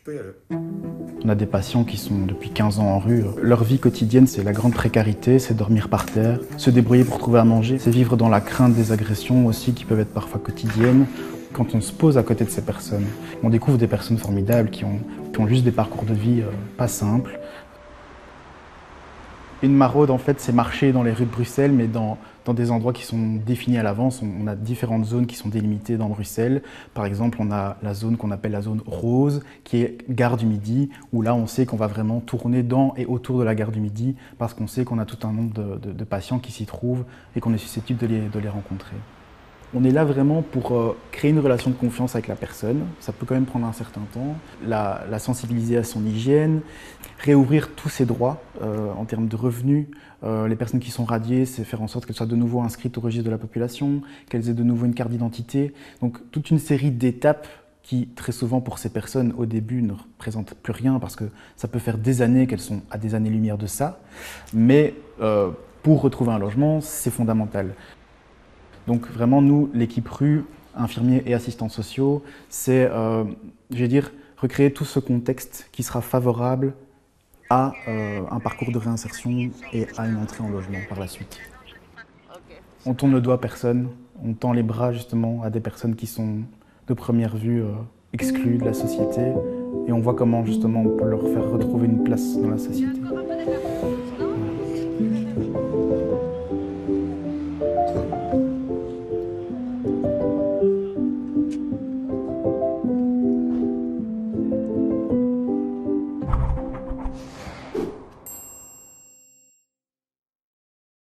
peux y aller. On a des patients qui sont depuis 15 ans en rue. Leur vie quotidienne, c'est la grande précarité, c'est dormir par terre, se débrouiller pour trouver à manger, c'est vivre dans la crainte des agressions aussi qui peuvent être parfois quotidiennes. Quand on se pose à côté de ces personnes, on découvre des personnes formidables qui ont juste des parcours de vie pas simples. Une maraude, en fait, c'est marcher dans les rues de Bruxelles, mais dans des endroits qui sont définis à l'avance. On a différentes zones qui sont délimitées dans Bruxelles. Par exemple, on a la zone qu'on appelle la zone rose, qui est gare du Midi, où là, on sait qu'on va vraiment tourner dans et autour de la gare du Midi, parce qu'on sait qu'on a tout un nombre de patients qui s'y trouvent et qu'on est susceptible de les rencontrer. On est là vraiment pour créer une relation de confiance avec la personne. Ça peut quand même prendre un certain temps. La sensibiliser à son hygiène, réouvrir tous ses droits en termes de revenus. Les personnes qui sont radiées, c'est faire en sorte qu'elles soient de nouveau inscrites au registre de la population, qu'elles aient de nouveau une carte d'identité. Donc toute une série d'étapes qui, très souvent pour ces personnes, au début, ne représentent plus rien parce que ça peut faire des années qu'elles sont à des années-lumière de ça. Mais pour retrouver un logement, c'est fondamental. Donc vraiment, nous, l'équipe rue, infirmiers et assistants sociaux, c'est, je vais dire, recréer tout ce contexte qui sera favorable à un parcours de réinsertion et à une entrée en logement par la suite. On tourne le doigt à personne, on tend les bras justement à des personnes qui sont de première vue exclues de la société et on voit comment justement on peut leur faire retrouver une place dans la société.